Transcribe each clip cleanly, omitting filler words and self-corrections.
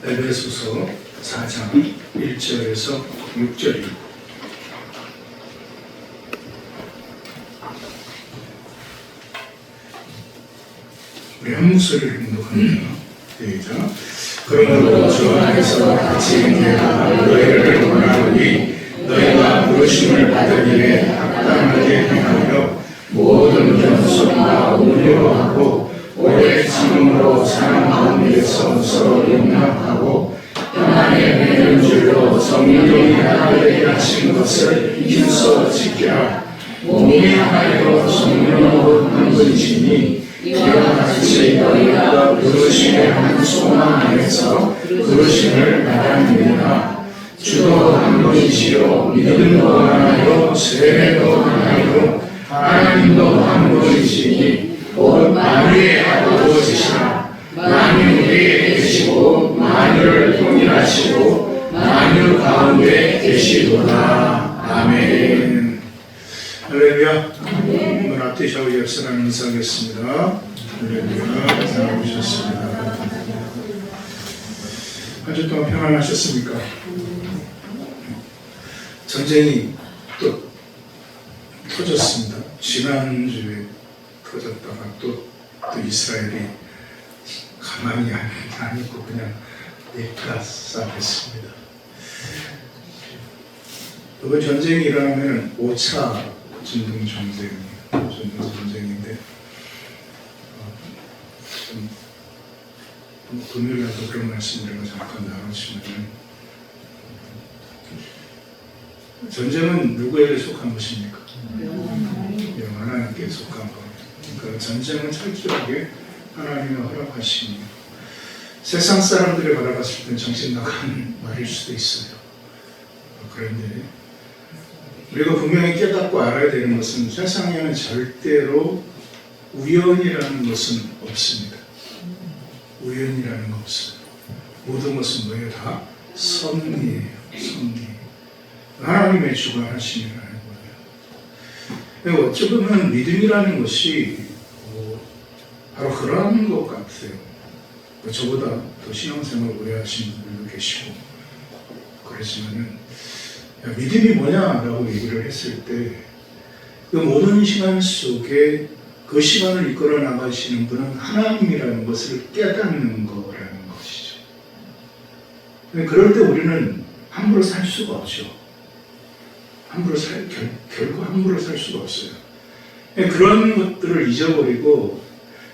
에베소서 4장 1절에서 6절입니다. 우리 한 목소리를 공독합니다. 시작. 그러므로 주 안에서 같이 내가 너희를 원하노니 너희가 부르심을 받은 일에 합당하게 행하며 모든 겸손과 온유로 하고 오래 참음으로 사랑 가운데서 서로 용납하고 평안에 맺는 줄로 성령이 하나되게 하신 것을 힘써 지키라. 몸이 하나이고 성령으로 한 분이시니 이와 같이 너희가 부르심의 한 소망 안에서 부르심을 받았느니라. 주도 한 분이시요 믿음도 하나요 세례도 하나요 하나님도 한 분이시니 곧 만유의 아버지시라. 만유 위에 계시고 만유를 통일하시고 만유 가운데 계시도다. 아멘. 할렐루야. 오늘 앞뒤샤워 역사랑 인사하겠습니다. 할렐루야. 잘 오셨습니다. 한 주 동안 평안하셨습니까? 전쟁이 또 터졌습니다. 지난주에 터졌다가 또 이스라엘이 가만히 안 있고 그냥 내타싸했습니다. 이번 전쟁이 일어나면 5차 진동 전쟁인데 금요일날도 그런 말씀드리고 잠깐 나누시면 전쟁은 누구에게 속한 것입니까? 하나님께 속한 것. 그러니까 전쟁은 철저하게 하나님이 허락하시니 세상 사람들이 바라봤을 땐 정신 나간 말일 수도 있어요. 그런데 우리가 분명히 깨닫고 알아야 되는 것은 세상에는 절대로 우연이라는 것은 없습니다. 우연이라는 거 없어요. 모든 것은 뭐예요? 다 섭리예요. 섭리. 하나님의 주관하심이라는 거예요. 어찌 보면 믿음이라는 것이 바로 그러한 것 같아요. 저보다 더 신앙생활을 오래 하신 분들도 계시고 그러지만은 믿음이 뭐냐라고 얘기를 했을 때 그 모든 시간 속에 그 시간을 이끌어 나가시는 분은 하나님이라는 것을 깨닫는 거라는 것이죠. 그럴 때 우리는 함부로 살 수가 없죠. 결코 함부로 살 수가 없어요. 그런 것들을 잊어버리고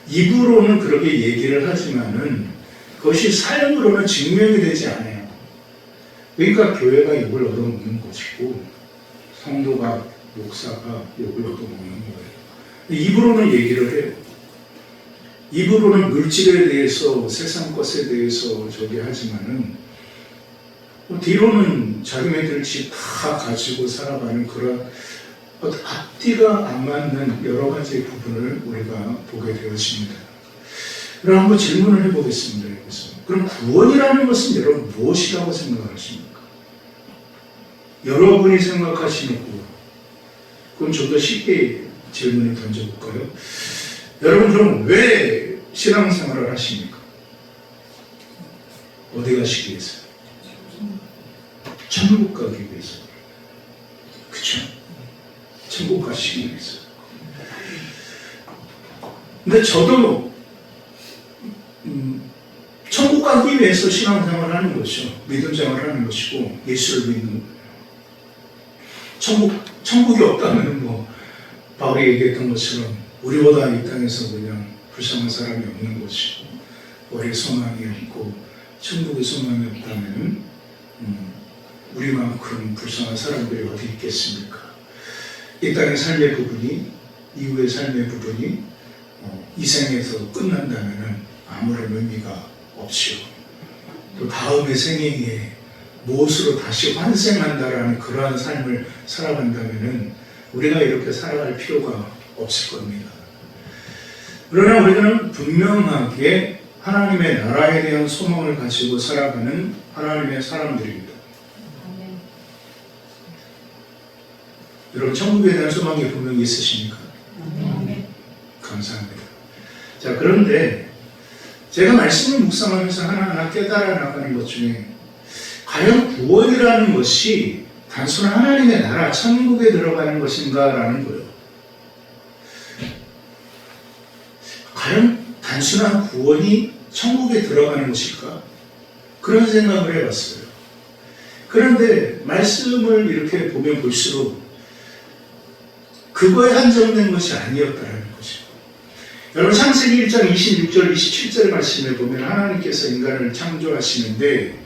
입으로는 그렇게 얘기를 하지만은 그것이 삶으로는 증명이 되지 않아요. 그러니까 교회가 욕을 얻어먹는 것이고 성도가 목사가 욕을 얻어먹는 거예요. 입으로는 얘기를 해요. 입으로는 물질에 대해서 세상 것에 대해서 하지만은 뒤로는 자기네들 집 다 가지고 살아가는 그런 앞뒤가 안 맞는 여러 가지 부분을 우리가 보게 되었습니다. 그럼 한번 질문을 해보겠습니다. 여기서. 그럼 구원이라는 것은 여러분 무엇이라고 생각하십니까? 여러분이 생각하시는 구원. 그럼 좀 더 쉽게 질문을 던져볼까요? 여러분 그럼 왜 신앙생활을 하십니까? 어디 가시기 위해서요? 천국 가기 위해서. 그쵸? 천국 가시기 위해서. 근데 저도 천국 가기 위해서 신앙생활을 하는 것이죠. 믿음 생활을 하는 것이고 예수를 믿는 천국이 없다면 바울이 얘기했던 것처럼 우리보다 이 땅에서 그냥 불쌍한 사람이 없는 것이고 우리의 소망이 없고 천국의 소망이 없다면 우리만큼 불쌍한 사람들이 어디 있겠습니까? 이 땅의 삶의 부분이 이후의 삶의 부분이 이 생에서 끝난다면 아무런 의미가 없지요. 또 다음의 생애에 무엇으로 다시 환생한다라는 그러한 삶을 살아간다면 우리가 이렇게 살아갈 필요가 없을 겁니다. 그러나 우리는 분명하게 하나님의 나라에 대한 소망을 가지고 살아가는 하나님의 사람들입니다. 여러분 천국에 대한 소망이 분명히 있으십니까? 감사합니다. 자, 그런데 제가 말씀을 묵상하면서 하나하나 깨달아 나가는 것 중에 과연 구원이라는 것이 단순한 하나님의 나라, 천국에 들어가는 것인가라는 거예요. 과연 단순한 구원이 천국에 들어가는 것일까? 그런 생각을 해봤어요. 그런데 말씀을 이렇게 보면 볼수록 그거에 한정된 것이 아니었다는 거죠. 여러분 창세기 1장 26절 27절 말씀을 보면 하나님께서 인간을 창조하시는데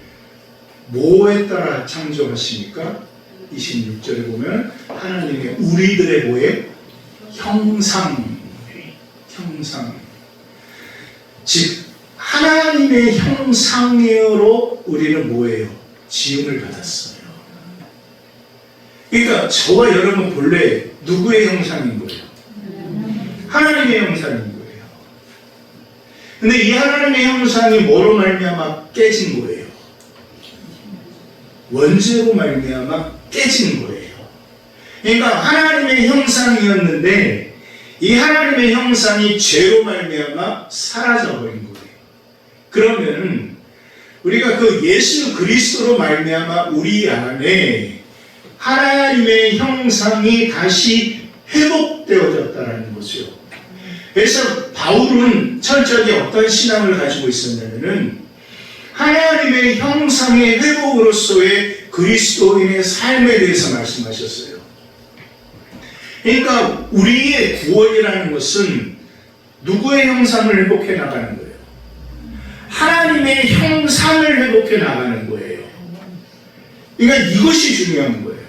뭐에 따라 창조하십니까? 26절에 보면 하나님의 우리들의 뭐에? 형상. 즉 하나님의 형상으로 우리는 뭐예요? 지음을 받았어요. 그러니까 저와 여러분 본래 누구의 형상인 거예요? 하나님의 형상인 거예요. 근데 이 하나님의 형상이 뭐로 말미암아 깨진 거예요? 원죄로 말미암아 깨진 거예요. 그러니까 하나님의 형상이었는데 이 하나님의 형상이 죄로 말미암아 사라져버린 거예요. 그러면 우리가 그 예수 그리스도로 말미암아 우리 안에 하나님의 형상이 다시 회복되어졌다는 거죠. 그래서 바울은 철저히 어떤 신앙을 가지고 있었냐면은 하나님의 형상의 회복으로서의 그리스도인의 삶에 대해서 말씀하셨어요. 그러니까 우리의 구원이라는 것은 누구의 형상을 회복해 나가는 거예요? 하나님의 형상을 회복해 나가는 거예요. 그러니까 이것이 중요한 거예요.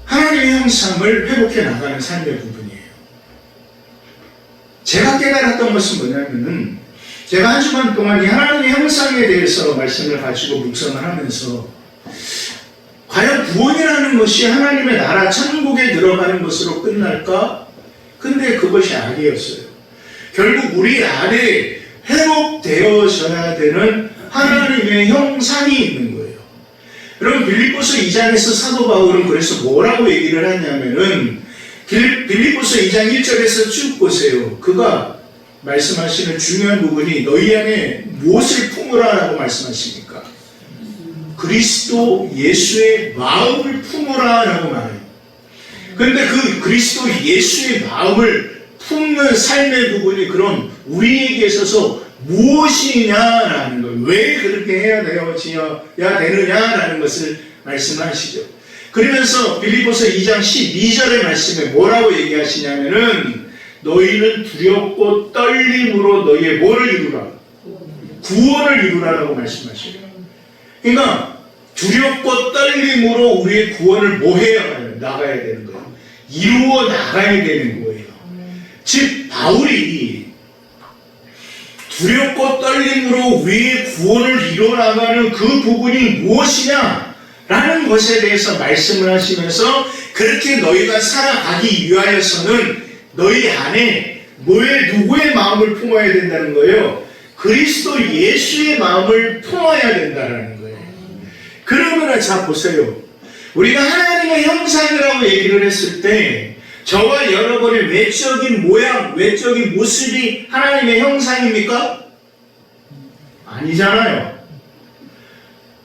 하나님의 형상을 회복해 나가는 삶의 부분이에요. 제가 깨달았던 것은 뭐냐면은 제가 한 주간 동안 이 하나님의 형상에 대해서 말씀을 가지고 묵상을 하면서 과연 구원이라는 것이 하나님의 나라 천국에 들어가는 것으로 끝날까? 근데 그것이 아니었어요. 결국 우리 안에 회복되어져야 되는 하나님의 형상이 있는 거예요. 여러분 빌립보서 2장에서 사도 바울은 그래서 뭐라고 얘기를 하냐면은 빌립보서 2장 1절에서 쭉 보세요. 그가 말씀하시는 중요한 부분이 너희 안에 무엇을 품으라 라고 말씀하십니까? 그리스도 예수의 마음을 품으라 라고 말해요. 그런데 그 그리스도 예수의 마음을 품는 삶의 부분이 그럼 우리에게 있어서 무엇이냐라는 거예요. 왜 그렇게 해야 되느냐라는 것을 말씀하시죠. 그러면서 빌립보서 2장 12절의 말씀에 뭐라고 얘기하시냐면은 너희는 두렵고 떨림으로 너희의 뭐를 이루라? 구원을 이루라라고 말씀하셔요. 그러니까 두렵고 떨림으로 우리의 구원을 뭐 해야 해요? 나가야 되는 거예요. 이루어 나가야 되는 거예요. 즉 바울이 두렵고 떨림으로 우리의 구원을 이뤄나가는 그 부분이 무엇이냐? 라는 것에 대해서 말씀을 하시면서 그렇게 너희가 살아가기 위하여서는 너희 안에 누구의 마음을 품어야 된다는 거예요? 그리스도 예수의 마음을 품어야 된다는 거예요. 그러면 자 보세요. 우리가 하나님의 형상이라고 얘기를 했을 때 저와 여러분의 외적인 모양, 외적인 모습이 하나님의 형상입니까? 아니잖아요.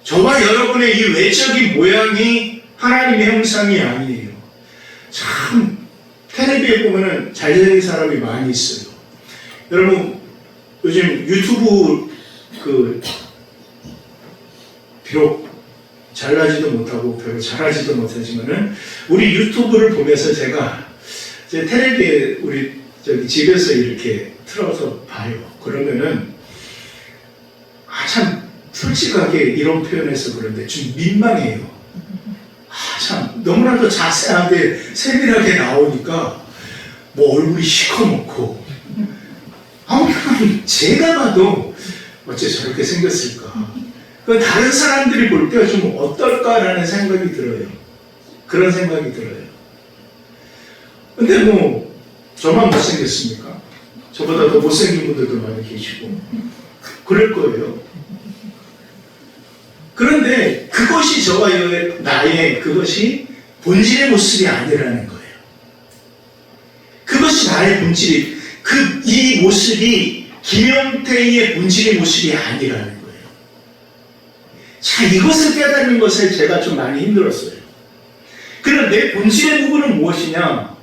저와 여러분의 이 외적인 모양이 하나님의 형상이 아니에요. 참 텔레비에 보면은 잘생긴 사람이 많이 있어요. 여러분 요즘 유튜브 비록 잘나지도 못하고 별로 잘하지도 못하지만은 우리 유튜브를 보면서 제가 제 텔레비에 우리 집에서 이렇게 틀어서 봐요. 그러면은 참 솔직하게 이런 표현해서 그런데 좀 민망해요. 참 너무나도 자세하게 세밀하게 나오니까 뭐 얼굴이 시커멓고 아무튼 제가 봐도 어째 저렇게 생겼을까? 다른 사람들이 볼 때 좀 어떨까라는 생각이 들어요. 그런 생각이 들어요. 근데 뭐 저만 못생겼습니까? 저보다 더 못생긴 분들도 많이 계시고 그럴 거예요. 그런데 그것이 저와 나의 그것이 본질의 모습이 아니라는 거예요. 그것이 나의 본질이 이 이 모습이 김영태의 본질의 모습이 아니라는 거예요. 자, 이것을 깨닫는 것을 제가 좀 많이 힘들었어요. 그럼 내 본질의 부분은 무엇이냐?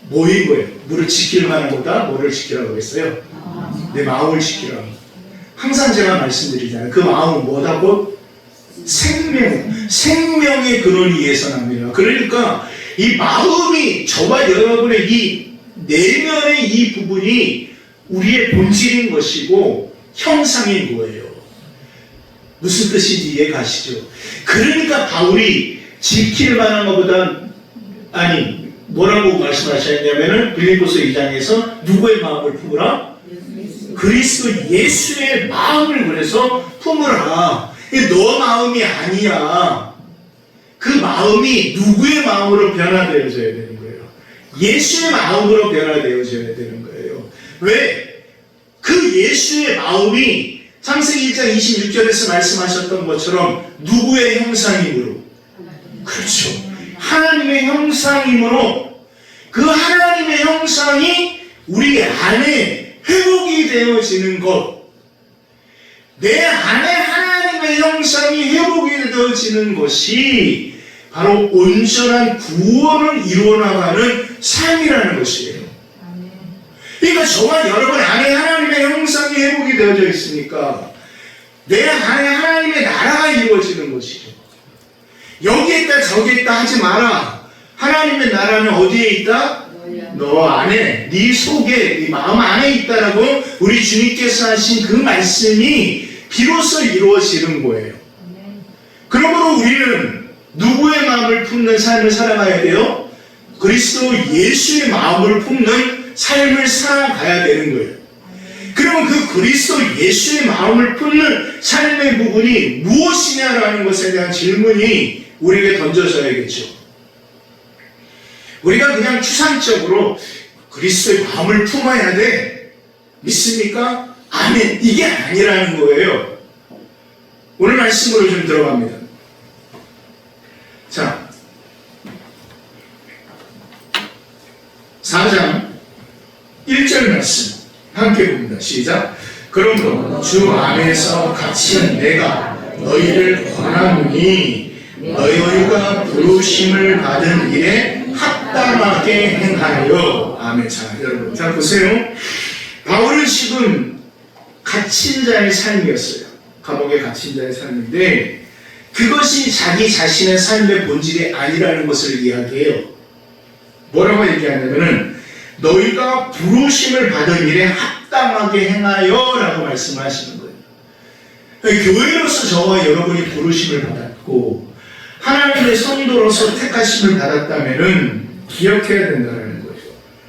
뭐인 거예요? 뭐를 지킬 만한 거다? 뭐를 지키라고 했어요? 내 마음을 지키라고. 항상 제가 말씀드리잖아요. 그 마음은 뭐다고? 생명의 근원이 위에서 납니다. 그러니까 이 마음이 저와 여러분의 이 내면의 이 부분이 우리의 본질인 것이고 형상인 거예요. 무슨 뜻인지 이해 가시죠? 그러니까 바울이 지킬 만한 것보다 뭐라고 말씀하셨냐면은 빌립보서 2장에서 누구의 마음을 품으라? 그리스도 예수의 마음을 그래서 품으라. 너 마음이 아니야. 그 마음이 누구의 마음으로 변화되어져야 되는 거예요? 예수의 마음으로 변화되어져야 되는 거예요. 왜? 그 예수의 마음이 창세기 1장 26절에서 말씀하셨던 것처럼 누구의 형상이므로? 그렇죠. 하나님의 형상이므로 그 하나님의 형상이 우리 안에 회복이 되어지는 것, 내 안에 하나님의 형상이 회복이 되어지는 것이 바로 온전한 구원을 이루어나가는 삶이라는 것이에요. 그러니까 저와 여러분 안에 하나님의 형상이 회복이 되어져 있으니까 내 안에 하나님의 나라가 이루어지는 것이죠. 여기에 있다 저기에 있다 하지 마라. 하나님의 나라는 어디에 있다? 너 안에, 네 속에, 네 마음 안에 있다라고 우리 주님께서 하신 그 말씀이 비로소 이루어지는 거예요. 그러므로 우리는 누구의 마음을 품는 삶을 살아가야 돼요? 그리스도 예수의 마음을 품는 삶을 살아가야 되는 거예요. 그러면 그 그리스도 예수의 마음을 품는 삶의 부분이 무엇이냐라는 것에 대한 질문이 우리에게 던져져야겠죠. 우리가 그냥 추상적으로 그리스도의 마음을 품어야 돼. 믿습니까? 아멘. 이게 아니라는 거예요. 오늘 말씀으로 좀 들어갑니다. 자, 4장 1절 말씀 함께 봅니다. 시작. 그러므로 주 안에서 갇힌 내가 너희를 권하노니 너희가 부르심을 받은 일에 합당하게 행하여. 아멘. 자, 여러분, 자 보세요. 바울은 지금 갇힌 자의 삶이었어요. 감옥에 갇힌 자의 삶인데 그것이 자기 자신의 삶의 본질이 아니라는 것을 이야기해요. 뭐라고 얘기하냐면은 너희가 부르심을 받은 일에 합당하게 행하여 라고 말씀을 하시는 거예요. 교회로서 저와 여러분이 부르심을 받았고 하나님의 성도로서 택하심을 받았다면은 기억해야 된다는 거예요.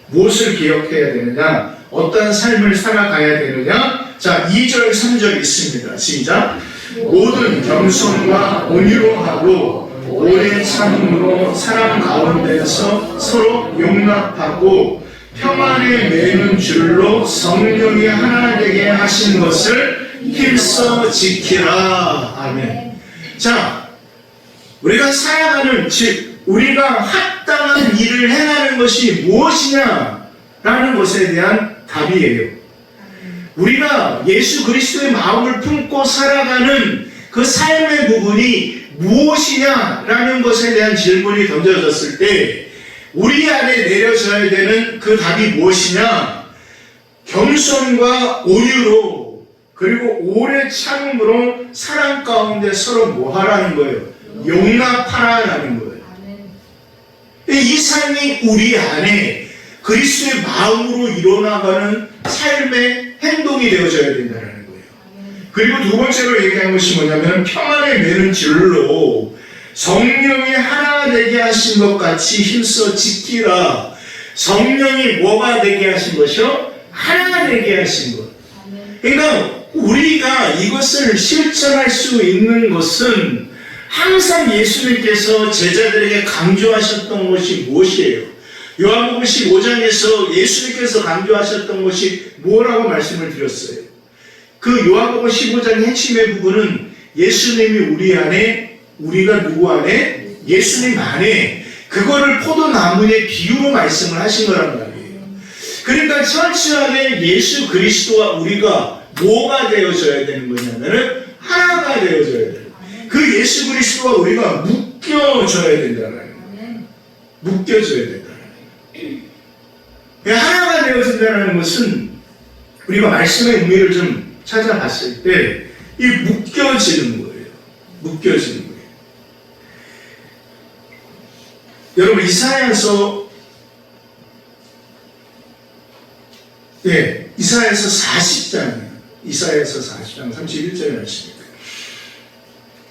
무엇을 기억해야 되느냐? 어떤 삶을 살아가야 되느냐? 자, 2절, 3절 있습니다. 시작. 모든 겸손과 온유로 하고 오래 참음으로 사람 가운데서 서로 용납하고 평안에 매는 줄로 성령이 하나 되게 하신 것을 힘써 지키라. 아멘. 자, 우리가 살아가는, 즉 우리가 합당한 일을 행하는 것이 무엇이냐라는 것에 대한 답이에요. 우리가 예수 그리스도의 마음을 품고 살아가는 그 삶의 부분이 무엇이냐라는 것에 대한 질문이 던져졌을 때 우리 안에 내려져야 되는 그 답이 무엇이냐? 겸손과 온유로 그리고 오래 참음으로 사랑 가운데 서로 뭐 하라는 거예요? 용납하라는 거예요. 이 삶이 우리 안에 그리스도의 마음으로 일어나가는 삶의 행동이 되어져야 된다는 거예요. 그리고 두 번째로 얘기한 것이 뭐냐면 평안에 매는 줄로 성령이 하나 되게 하신 것 같이 힘써 지키라. 성령이 뭐가 되게 하신 것이요? 하나 되게 하신 것. 그러니까 우리가 이것을 실천할 수 있는 것은 항상 예수님께서 제자들에게 강조하셨던 것이 무엇이에요? 요한복음 15장에서 예수님께서 강조하셨던 것이 뭐라고 말씀을 드렸어요? 그 요한복음 15장의 핵심의 부분은 예수님이 우리 안에, 우리가 누구 안에? 예수님 안에 그거를 포도나무의 비유로 말씀을 하신 거란 말이에요. 그러니까 철치 안에 예수 그리스도와 우리가 뭐가 되어져야 되는 거냐면은 하나가 되어져야 돼요. 그 예수 그리스도와 우리가 묶여져야 된다는 거예요. 묶여져야 된다는 거예요. 하나가 되어진다는 것은 우리가 말씀의 의미를 좀 찾아봤을 때 이 묶여지는 거예요. 묶여지는 거예요. 여러분 이사야서 40장 이사야서 40장 31절에 말씀입니다.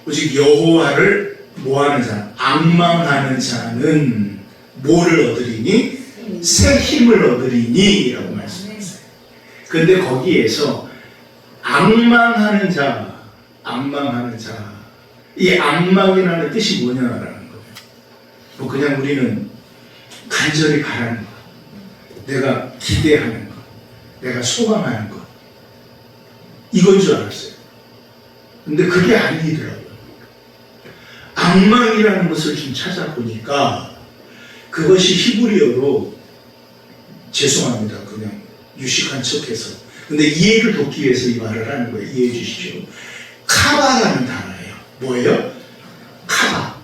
오직 여호와를 뭐하는 자, 앙망하는 자는 뭐를 얻으리니? 새 힘을 얻으리니 라고 말씀했어요. 그런데 거기에서 앙망하는 자, 이 앙망이라는 뜻이 뭐냐라는 거예요. 뭐 그냥 우리는 간절히 바라는 것, 내가 기대하는 것, 내가 소망하는 것, 이건 줄 알았어요. 근데 그게 아니더라고요. 앙망이라는 것을 좀 찾아보니까 그것이 히브리어로, 죄송합니다, 그냥 유식한 척해서, 근데 이해를 돕기 위해서 이 말을 하는 거예요. 이해해 주십시오. 카바라는 단어예요. 뭐예요? 카바.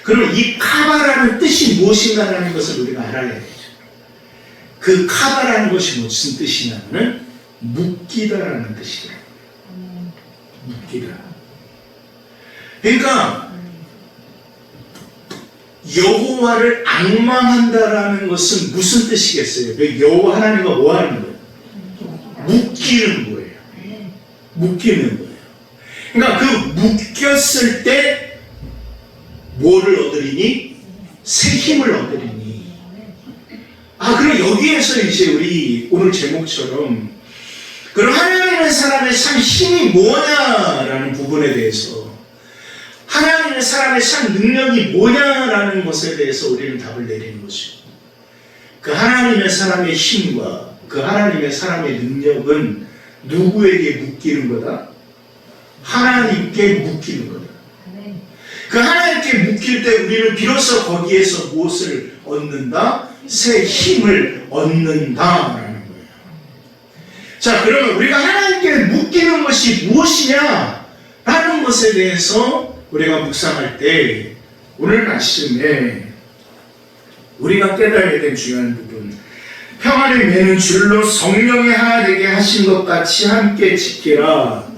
그럼 이 카바라는 뜻이 무엇인가라는 것을 우리가 알아야 되죠. 그 카바라는 것이 무슨 뜻이냐면 묶이다라는 뜻이에요. 묶이다. 그러니까 여호와를 앙망한다라는 것은 무슨 뜻이겠어요? 여호와 하나님과 뭐 하는 거예요? 묶이는 거예요. 묶이는 거예요. 그러니까 그 묶였을 때 뭐를 얻으리니? 새 힘을 얻으리니. 그럼 여기에서 이제 우리 오늘 제목처럼 그럼 하나님의 사람의 참 힘이 뭐냐라는 부분에 대해서, 하나님의 사람의 참 능력이 뭐냐라는 것에 대해서 우리는 답을 내리는 것이고, 그 하나님의 사람의 힘과 그 하나님의 사람의 능력은 누구에게 묶이는 거다? 하나님께 묶이는 거다. 그 하나님께 묶일 때 우리는 비로소 거기에서 무엇을 얻는다? 새 힘을 얻는다라는 거예요. 자, 그러면 우리가 하나님께 묶이는 것이 무엇이냐? 라는 것에 대해서 우리가 묵상할 때 오늘 말씀에 우리가 깨달아야 될 중요한 부분, 평안을 매는 줄로 성령이 하나 되게 하신 것 같이 함께 지키라.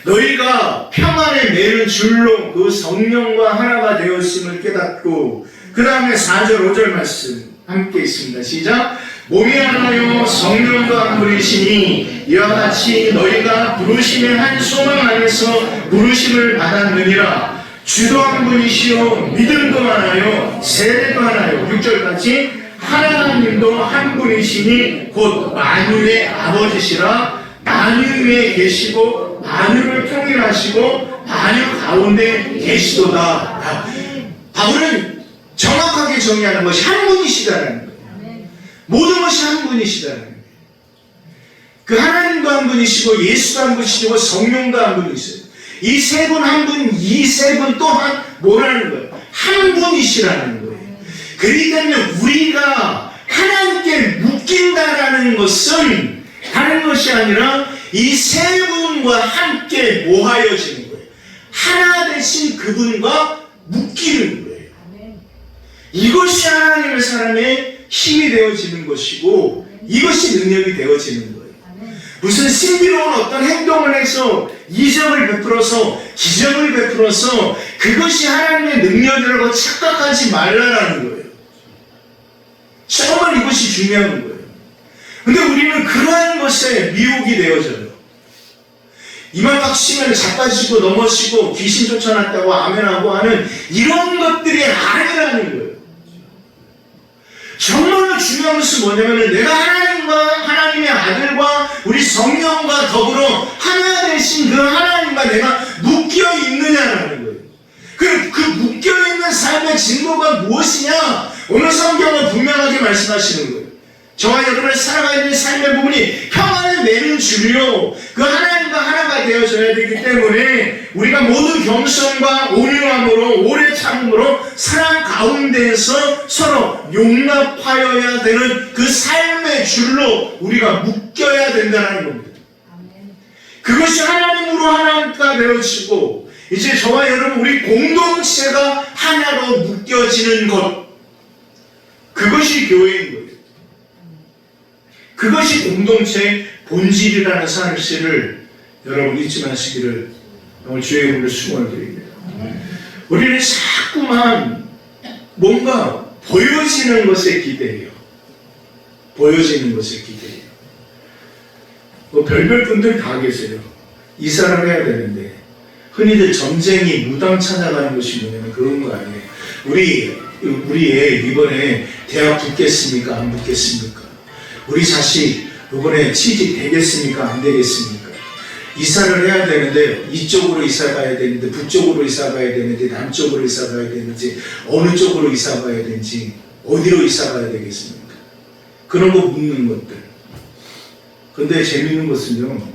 너희가 평안을 매는 줄로 그 성령과 하나가 되었음을 깨닫고, 그 다음에 4절 5절 말씀 함께 있습니다. 시작. 몸이 하나요 성령과 한 분이시니 이와 같이 너희가 부르심의 한 소망 안에서 부르심을 받았느니라. 주도 한 분이시요 믿음도 하나요 세례도 하나요. 6절까지. 하나님도 한 분이시니 곧 만유의 아버지시라. 만유 위에 계시고 만유를 통일하시고 만유 가운데 계시도다. 바울은 정확하게 정의하는 것이 한 분이시다라는 거예요. 모든 것이 한 분이시다라는 거예요. 그 하나님도 한 분이시고 예수도 한 분이시고 성령도 한 분이세요. 이 세 분 한 분, 이 세 분 또한 뭐라는 거예요? 한 분이시라는 거예요. 그렇기 때문에 우리가 하나님께 묶인다라는 것은 다른 것이 아니라 이 세 분과 함께 모하여지는 거예요. 하나 되신 그분과 묶이는 거예요. 이것이 하나님의 사람의 힘이 되어지는 것이고, 이것이 능력이 되어지는 거예요. 무슨 신비로운 어떤 행동을 해서 이적을 베풀어서 기적을 베풀어서 그것이 하나님의 능력이라고 착각하지 말라라는 거예요. 정말 이것이 중요한 거예요. 근데 우리는 그러한 것에 미혹이 되어져요. 이만 박치면 자빠지고 넘어지고 귀신 쫓아났다고 아멘하고 하는 이런 것들이 아니라는 거예요. 정말로 중요한 것은 뭐냐면 내가 하나님과 하나님의 아들과 우리 성령과 더불어 하나 되신 그 하나님과 내가 묶여 있느냐라는 거예요. 그 묶여 있는 삶의 증거가 무엇이냐? 오늘 성경은 분명하게 말씀하시는 거예요. 저와 여러분의 살아가야 되는 삶의 부분이 평안을 매는 줄이요 그 하나님과 하나가 하나가 되어져야 되기 때문에 우리가 모두 겸손과 온유함으로 오래 참음으로 사랑 가운데에서 서로 용납하여야 되는 그 삶의 줄로 우리가 묶여야 된다는 겁니다. 그것이 하나님으로 하나가 되어지고 이제 저와 여러분 우리 공동체가 하나로 묶여지는 것, 그것이 교회인 거예요. 그것이 공동체의 본질이라는 사실을 여러분 잊지 마시기를 오늘 주의 이름으로 축원을 드립니다. 우리는 자꾸만 뭔가 보여지는 것에 기대해요. 보여지는 것에 기대해요. 뭐 별별 분들 다 계세요. 이사를 해야 되는데 흔히들 전쟁이 무당 찾아가는 것이 뭐냐면 그런 거 아니에요. 우리 애 이번에 대학 붙겠습니까? 안 붙겠습니까? 우리 자식 이번에 취직 되겠습니까? 안 되겠습니까? 이사를 해야 되는데 이쪽으로 이사 가야 되는데 북쪽으로 이사 가야 되는데 남쪽으로 이사 가야 되는지 어느 쪽으로 이사 가야 되는지 어디로 이사 가야 되겠습니까? 그런 거 묻는 것들. 근데 재미있는 것은요,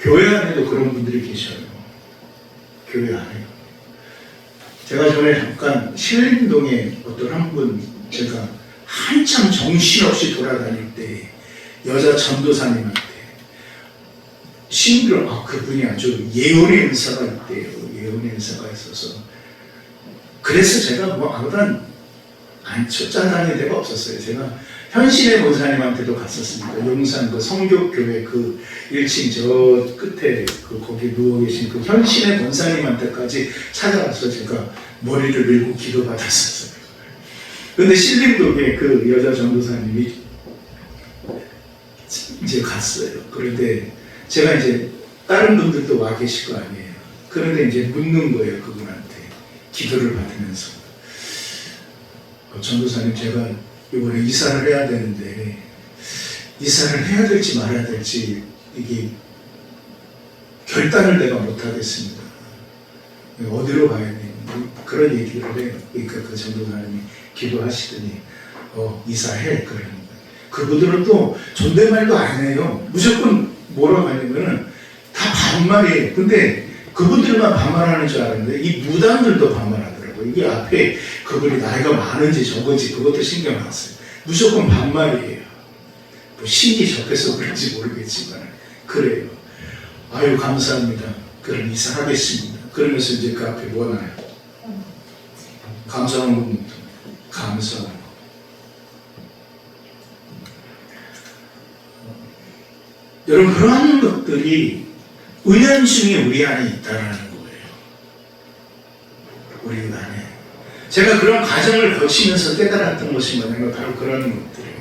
교회 안에도 그런 분들이 계셔요. 교회 안에. 제가 전에 잠깐 신림동에 어떤 한 분, 제가 한참 정신없이 돌아다닐 때 여자 전도사님한테 신비로 그분이 아주 예언의 은사가 있대요. 예언의 은사가 있어서. 그래서 제가 뭐 아무런 안 쫓아다닐 데가 없었어요. 제가 현신의 권사님한테도 갔었습니다. 용산 그 성교교회 그 1층 저 끝에 거기 누워 계신 그 현신의 권사님한테까지 찾아가서 제가 머리를 밀고 기도받았었어요. 근데 신림동에 그 여자 전도사님이 이제 갔어요. 그런데 제가 이제 다른 분들도 와 계실 거 아니에요. 그런데 이제 묻는 거예요. 그분한테 기도를 받으면서 전도사님, 제가 이번에 이사를 해야 되는데 이사를 해야 될지 말아야 될지 이게 결단을 내가 못하겠습니다. 어디로 가야 돼? 그런 얘기를 해요. 그러니까 그 전도사님이 기도하시더니 이사해, 그러는 거예요. 그분들은 또 존댓말도 안 해요. 무조건 뭐라고 하냐면은 다 반말이에요. 근데 그분들만 반말하는 줄 알았는데 이 무당들도 반말하더라고요. 이게 앞에 그분이 나이가 많은지 적은지 그것도 신경 안 써요. 무조건 반말이에요. 뭐 신이 접해서 그런지 모르겠지만 그래요. 아유 감사합니다. 그럼 이사하겠습니다. 그러면서 이제 그 앞에 뭐 나요? 감사한 부분부터 감사한 거. 여러분 그러한 것들이 은연중에 우리 안에 있다는 거예요. 우리 안에. 제가 그런 과정을 거치면서 깨달았던 것이 뭐냐면 바로 그런 것들이에요.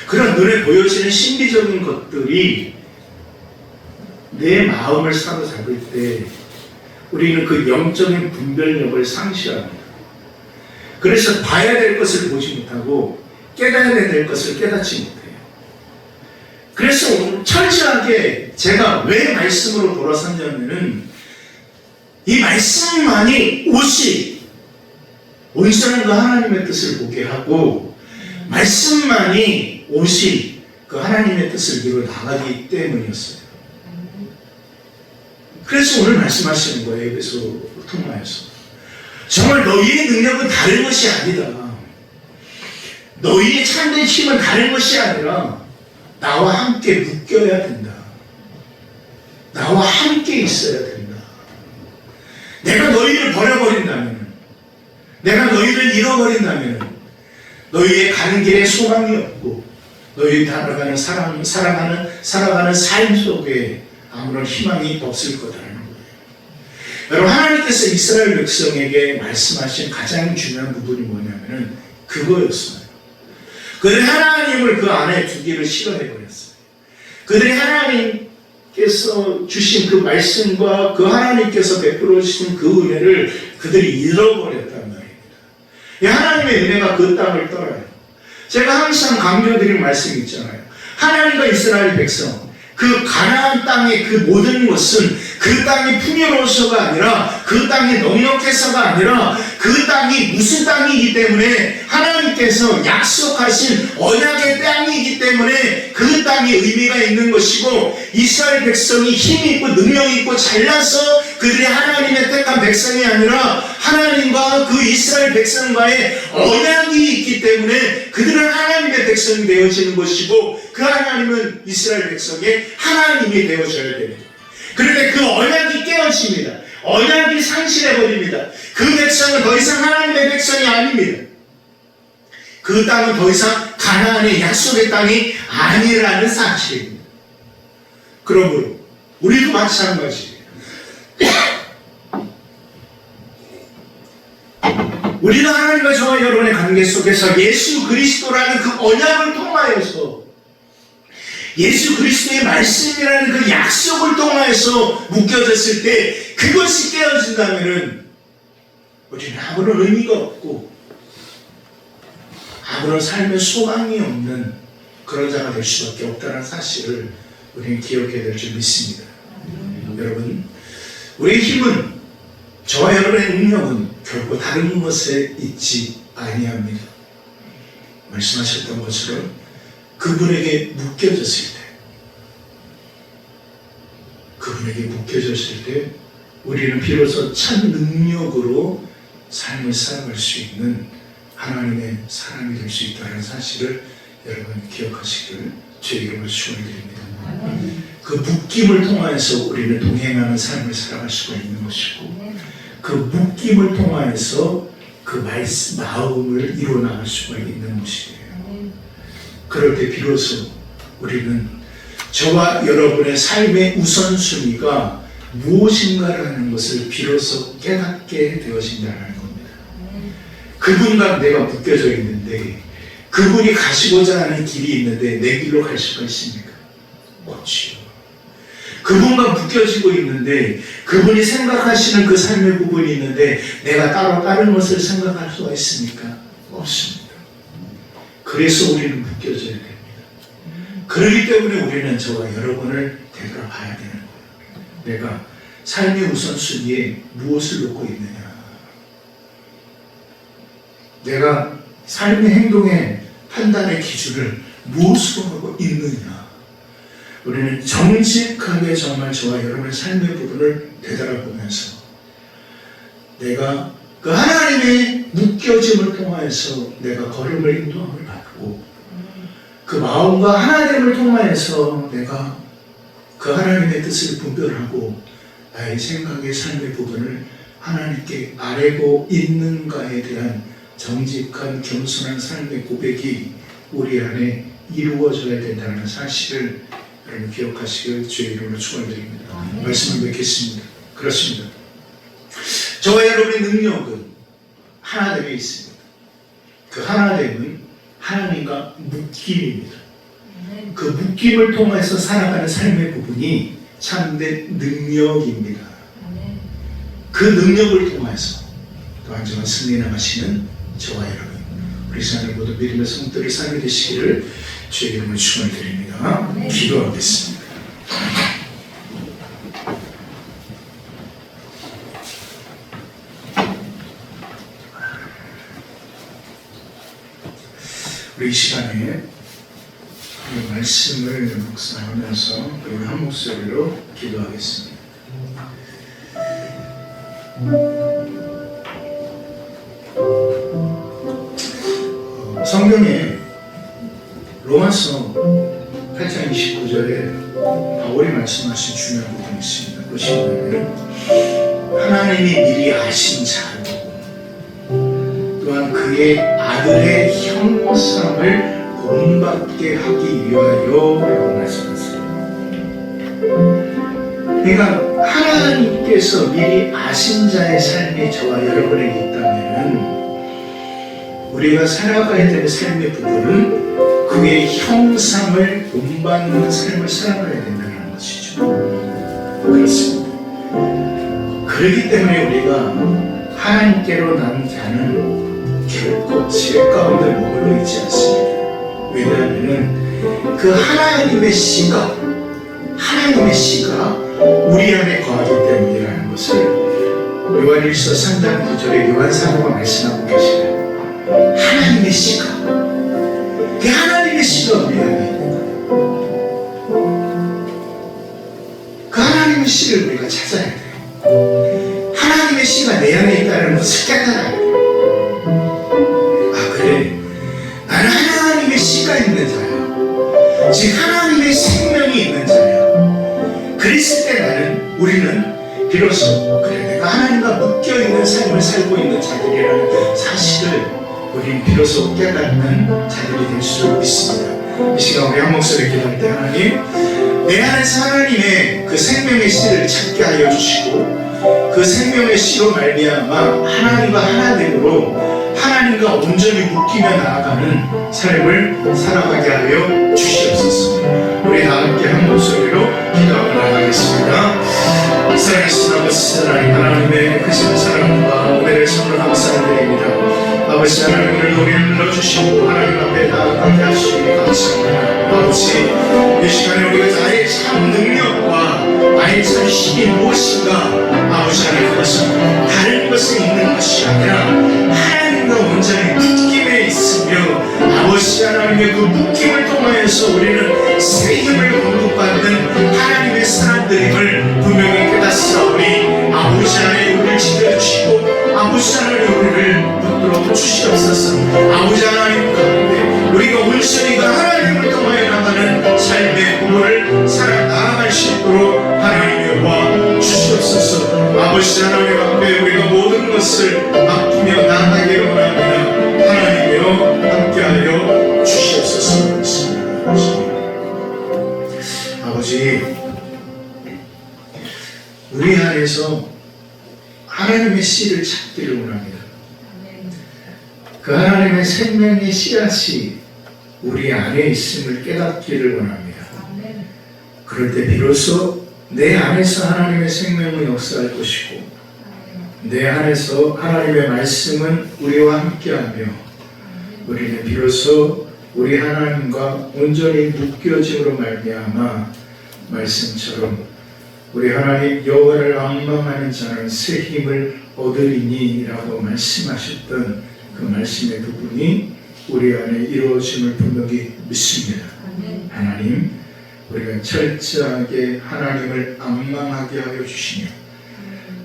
그런 눈에 보여지는 신비적인 것들이 내 마음을 사로잡을 때 우리는 그 영적인 분별력을 상실합니다. 그래서 봐야 될 것을 보지 못하고 깨달아야 될 것을 깨닫지 못해요. 그래서 철저하게 제가 왜 말씀으로 돌아섰냐면은 이 말씀만이 옷이 온전한 그 하나님의 뜻을 보게 하고 말씀만이 옷이 그 하나님의 뜻을 이루어 나가기 때문이었어요. 그래서 오늘 말씀하시는 거예요. 에베소 통하여서 정말 너희의 능력은 다른 것이 아니다. 너희의 참된 힘은 다른 것이 아니라 나와 함께 묶여야 된다. 나와 함께 있어야 된다. 내가 너희를 버려버린다면, 내가 너희를 잃어버린다면 너희의 가는 길에 소망이 없고 너희 살아가는 삶 속에 아무런 희망이 없을 거다라는 거예요. 여러분 하나님께서 이스라엘 백성에게 말씀하신 가장 중요한 부분이 뭐냐면은 그거였어요. 그들이 하나님을 그 안에 두기를 싫어해버렸어요. 그들이 하나님께서 주신 그 말씀과 그 하나님께서 베풀어 주신 그 은혜를 그들이 잃어버렸단 말입니다. 하나님의 은혜가 그 땅을 떠나요. 제가 항상 강조드린 말씀이 있잖아요. 하나님과 이스라엘 백성, 그 가나안 땅의 그 모든 것은 그 땅이 풍요로워서가 아니라 그 땅이 넉넉해서가 아니라 그 땅이 무슨 땅이기 때문에 하나님께서 약속하신 언약의 땅이기 때문에 그 땅에 땅이 의미가 있는 것이고, 이스라엘 백성이 힘이 있고 능력이 있고 잘나서 그들이 하나님의 택한 백성이 아니라 하나님과 그 이스라엘 백성과의 언약이 있기 때문에 그들은 하나님의 백성이 되어지는 것이고, 그 하나님은 이스라엘 백성의 하나님이 되어져야 됩니다. 그런데 그 언약이 깨어집니다. 언약이 상실해버립니다. 그 백성은 더 이상 하나님의 백성이 아닙니다. 그 땅은 더 이상 가나안의 약속의 땅이 아니라는 사실입니다. 그러므로 우리도 마찬가지예요. 우리는 하나님과 저와 여러분의 관계 속에서 예수 그리스도라는 그 언약을 통하여서, 예수 그리스도의 말씀이라는 그 약속을 통하여서 묶여졌을 때 그것이 깨어진다면 우리는 아무런 의미가 없고 아무런 삶의 소망이 없는 그런 자가 될 수밖에 없다는 사실을 우리는 기억해야 될 줄 믿습니다. 여러분, 우리의 힘은, 저와 여러분의 능력은 결코 다른 것에 있지 아니합니다. 말씀하셨던 것처럼 그분에게 묶여졌을 때 우리는 비로소 참 능력으로 삶을 살아갈 수 있는 하나님의 사람이 될 수 있다는 사실을 여러분 기억하시길 주의 이름으로 축원드립니다. 그 묶임을 통하여서 우리는 동행하는 삶을 살아갈 수가 있는 것이고, 그 묶임을 통하여서 그 마음을 이뤄나갈 수가 있는 것이에요. 그럴 때 비로소 우리는 저와 여러분의 삶의 우선순위가 무엇인가를 하는 것을 비로소 깨닫게 되어진다는 겁니다. 그분과 내가 묶여져 있는데, 그분이 가시고자 하는 길이 있는데 내 길로 갈 수가 있습니까? 없지요. 그분과 묶여지고 있는데, 그분이 생각하시는 그 삶의 부분이 있는데 내가 따로 다른 것을 생각할 수가 있습니까? 없습니다. 그래서 우리는 묶여져야 됩니다. 그렇기 때문에 우리는 저와 여러분을 되돌아봐야 되는 거예요. 내가 삶의 우선순위에 무엇을 놓고 있느냐, 내가 삶의 행동의 판단의 기준을 무엇으로 하고 있느냐. 우리는 정직하게 정말 저와 여러분의 삶의 부분을 되돌아보면서 내가 그 하나님의 묶여짐을 통하여서 내가 걸음을 인도함을 받고, 그 마음과 하나됨을 통하여서 내가 그 하나님의 뜻을 분별하고 나의 생각의 삶의 부분을 하나님께 아뢰고 있는가에 대한 정직한 겸손한 삶의 고백이 우리 안에 이루어져야 된다는 사실을 여러분 기억하시길 주의 이름으로 축원드립니다. 말씀을 맺겠습니다. 그렇습니다. 저와 여러분의 능력은 하나됨에 있습니다. 그 하나됨은 하나님과 묶임입니다. 그 묶임을 통해서 살아가는 삶의 부분이 참된 능력입니다. 그 능력을 통해서 또 안전한 승리에 나가시는 저와 여러분, 우리 사람들 모두 믿음의 성도의 삶이 되시기를 주의 이름으로 축원드립니다. 기도하겠습니다. 우리 이 시간에 이 말씀을 묵상하면서 우리 한 목소리로 기도하겠습니다. 성경에 로마서 8장 29절에 바울이 말씀하신 중요한 부분이 있습니다. 그것이 뭐냐면 하나님이 미리 아신 자로 또한 그의 아들의 형상을 본받게 하기 위하여라고 말씀하세요. 그러니까 하나님께서 미리 아신 자의 삶이 저와 여러분에게 있다면 우리가 살아가야 되는 삶의 부분은 그의 형상을 본받는 삶을 살아가야 된다는 것이죠. 그렇습니다. 그렇기 때문에 우리가 하나님께로 난 자는 결코 죄 가운데 머물러 있지 않습니다. 왜냐하면 그 하나님의 씨가 우리 안에 거하기 때문이라는 것을 요한일서 3장 9절에 요한사도가 말씀하고 계시네요. 하나님의 씨가, 그 하나님의 씨가 우리 안에 있는 거예요. 하나님의 씨를 우리가 찾아야 돼요. 하나님의 씨가 내 안에 있다는 것을 깨달아야 돼요. 아, 그래, 나는 하나님의 씨가 있는 자야, 즉 하나님의 생명이 있는 자야. 그랬을 때 우리는 비로소 그래, 내가 하나님과 묶여있는 삶을 살고 있는 자들이라는 사실을 우리는 비로소 깨닫는 자들이 될 수 있습니다. 이 시간 우리 한 목소리 기도할 때, 하나님, 내 안에서 하나님의 그 생명의 씨를 찾게 하여 주시고, 그 생명의 씨로 말미암아 하나님과 하나됨으로 하나님과 온전히 묶이며 나아가는 삶을 살아가게 하여 주시옵소서. 우리 다 함께 한 목소리로 기도하고 나가겠습니다. 살아계신 아버지 하나님, 하나님의 크신 사랑과 은혜를 선물하고 감사드립니다. 아버지 하나님, 오늘 우리를 불러주시고 하나님 앞에 나아가게 하시니 감사합니다. 아버지, 이 시간에 우리가 나의 참 능력과 나의 참 힘이 무엇인가, 아버지 하나님, 그것은 다른 것에 있는 것이 아니라 하나님과 온전히 묶임에 있으며, 아버지 하나님의 그 묶임을 통하여서 우리는 새 힘을 공급받는 하나님의 사람들임을 분명히 깨닫사오니, 아버지 하나님 우리를 지켜주시고 아버지 하나님 우리를 붙들어 주시옵소서. 아버지 하나님 가운데 우리가 온전히 그 하나님을 통하여 나가는 삶의 부분을 살아 나아갈 수 있도록 하나님이 와 주시옵소서. 아버지 하나님 앞에 우리가 모든 것을 맡기며 나아가기를 원합니다. 하나님이여 함께하여 주시옵소서. 아버지, 우리 안에서 하나님의 씨를 찾기를 원합니다. 그 하나님의 생명의 씨앗이 우리 안에 있음을 깨닫기를 원합니다. 그럴 때 비로소 내 안에서 하나님의 생명은 역사할 것이고, 내 안에서 하나님의 말씀은 우리와 함께하며, 우리는 비로소 우리 하나님과 온전히 묶여짐으로 말미암아 말씀처럼 우리 하나님 여호와를 앙망하는 자는 새 힘을 얻으리니 라고 말씀하셨던 그 말씀의 부분이 우리 안에 이루어짐을 분명히 믿습니다. 하나님, 우리가 철저하게 하나님을 앙망하게 하여 주시며,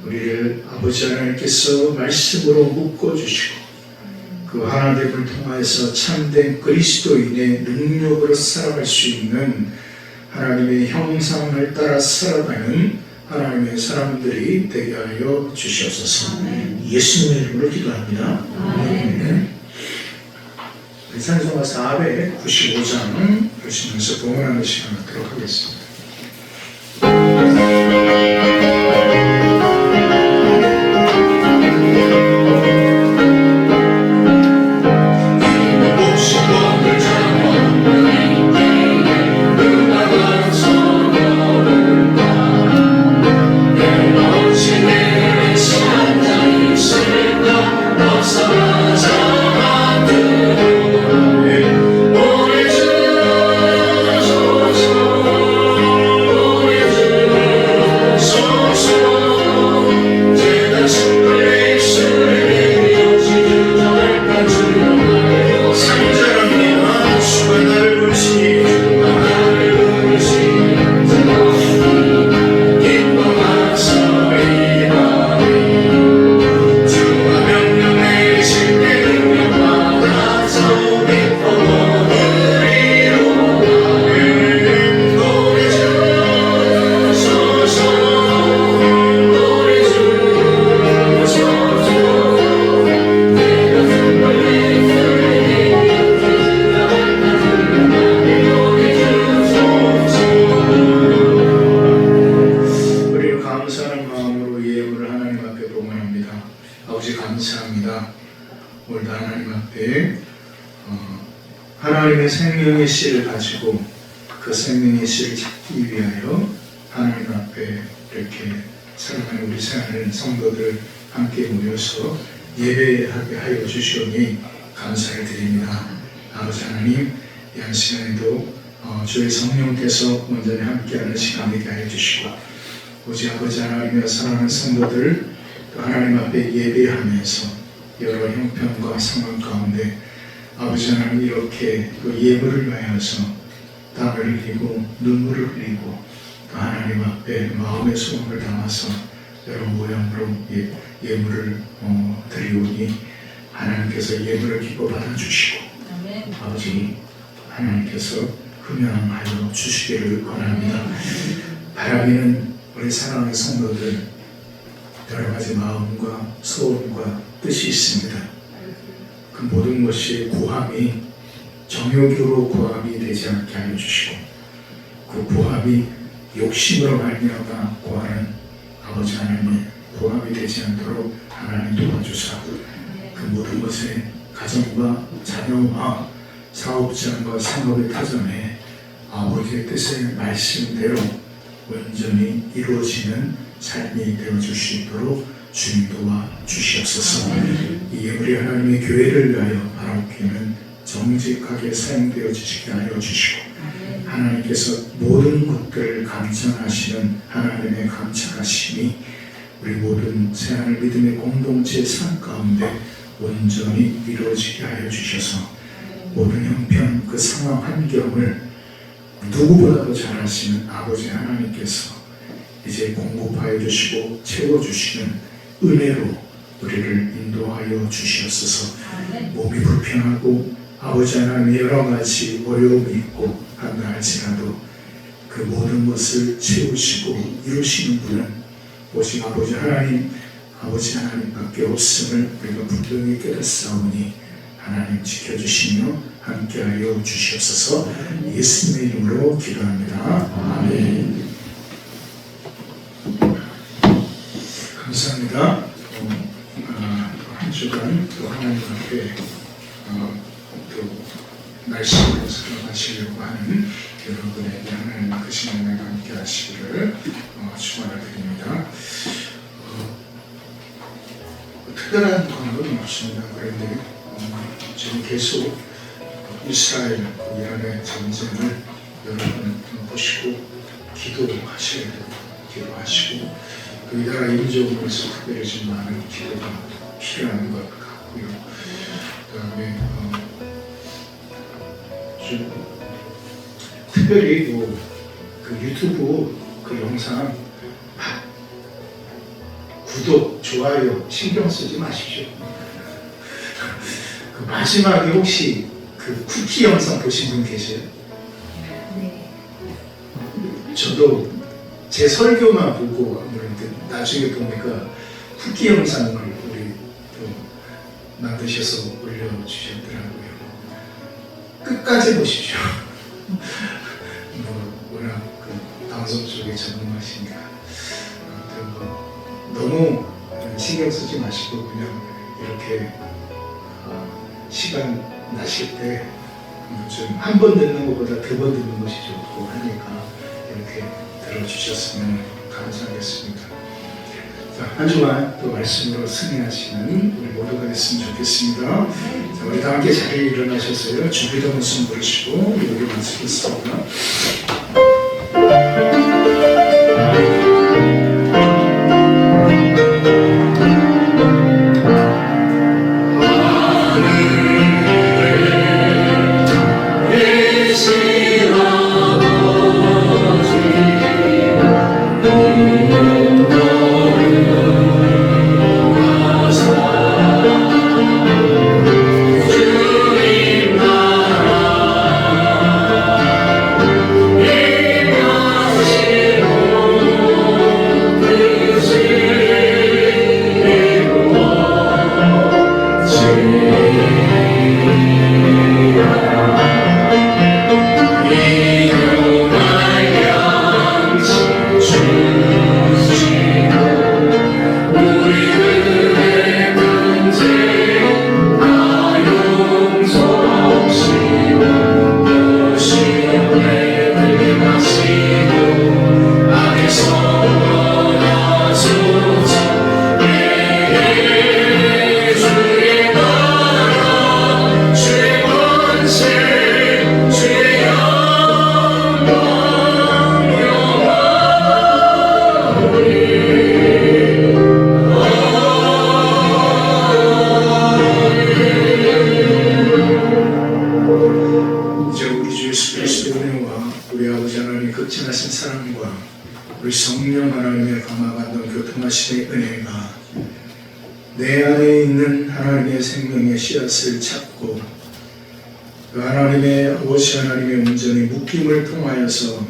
우리를 아버지 하나님께서 말씀으로 묶어주시고, 그 하나님을 통하여서 참된 그리스도인의 능력으로 살아갈 수 있는 하나님의 형상을 따라 살아가는 하나님의 사람들이 되게 하여 주시옵소서. 예수님의 이름으로 기도합니다. 아멘. 우리 찬송가 495장 보시면서 봉헌하는 시간 갖도록 하겠습니다. 하나님의 생명의 씨를 가지고 그 생명의 씨를 찾기 위하여 하나님 앞에 이렇게 살아가는 우리 사랑하는 성도들 함께 모여서 예배하게 하여 주시오니 감사를 드립니다. 아버지 하나님, 이 한 시간에도 주의 성령께서 온전히 함께하는 시간 되게 하여 주시고, 오직 아버지 하나님의 사랑하는 성도들 또 하나님 앞에 예배하면서 여러 형편과 상황 가운데 아버지 하나님 이렇게 그 예물을 위하여서 땀을 흘리고 눈물을 흘리고 또 하나님 앞에 마음의 소원을 담아서 여러 모양으로 예물을 드리오니 하나님께서 예물을 기뻐 받아주시고 아버지 하나님께서 흠양하여 주시기를 원합니다. 바라기는 우리 사랑하는 성도들 여러 가지 마음과 소원과 뜻이 있습니다. 그 모든 것이 고함이 정욕으로 고함이 되지 않게 하여 주시고 그 고함이 욕심으로 말미암아 고하는 아버지 하나님의 고함이 되지 않도록 하나님 도와주사 그 모든 것에 가정과 자녀와 사업장과 생업의 타전에 아버지의 뜻의 말씀대로 온전히 이루어지는 삶이 되어줄 수 있도록 주님 도와 주시옵소서. 이 예물이 하나님의 교회를 위하여 바라옵기는 정직하게 사용되어 지시게 하여 주시고 하나님께서 모든 것들을 감찰하시는 하나님의 감찰하심이 우리 모든 새하늘 믿음의 공동체 삶 가운데 온전히 이루어지게 하여 주셔서 모든 형편 그 상황 환경을 누구보다도 잘 아시는 아버지 하나님께서 이제 공급하여 주시고 채워주시는 은혜로 우리를 인도하여 주시옵소서. 몸이 불편하고 아버지 하나님 여러 가지 어려움이 있고 한다 할지라도 그 모든 것을 채우시고 이루시는 분은 오직 아버지 하나님밖에 없음을 우리가 분명히 깨닫사오니 하나님 지켜주시며 함께하여 주시옵소서. 예수님의 이름으로 기도합니다. 아멘. 감사합니다. 한 주간 또 하나님 앞에 또 말씀으로 살아가시려고 하는 여러분에게 하나님 그 시간에 함께 하시기를 축원드립니다. 특별한 건 없습니다. 그런데 지금 계속 이스라엘, 이란의 전쟁을 여러분 보시고 기도하셔야 되고 기도하시고 그 나라 인종으로서 특별히 좀 많은 기도가 필요한 것 같고요. 그 다음에 좀 특별히 그 유튜브 그 영상 구독, 좋아요 신경 쓰지 마십시오. 그 마지막에 혹시 그 쿠키 영상 보신 분 계세요? 저도 제 설교만 보고 나중에 보니까 쿠키 영상을 우리 또 만드셔서 올려주셨더라고요. 끝까지 보십시오. 워낙 그 방송 쪽에 전문하시니까 너무 신경 쓰지 마시고 그냥 이렇게 시간 나실 때 좀 한 번 듣는 것보다 두 번 듣는 것이 좋고 하니까 이렇게 들어주셨으면 감사하겠습니다. 자, 한 주간 또 말씀으로 승리하시는 우리 모두가 됐으면 좋겠습니다. 자, 우리 다 함께 자리에 일어나셔서요. 주기도 말씀 부르시고 여기 마치겠습니다. 하나님의 극진하신 사랑과 우리 성령 하나님의 감화감동 교통하심의 은혜가 내 안에 있는 하나님의 생명의 씨앗을 찾고 그 하나님의 아버지 하나님의 온전히 묶임을 통하여서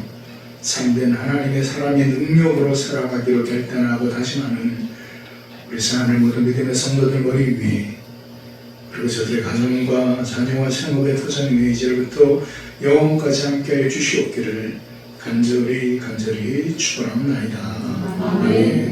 참된 하나님의 사람의 능력으로 살아가기로 결단하고 다짐하는 우리 사랑하는 모든 믿음의 성도들 머리 위에 그리고 저들의 가정과 자녀와 생업의 도전의 의지로부터 영원까지 함께 해주시옵기를 간절히 축원합니다. 아멘.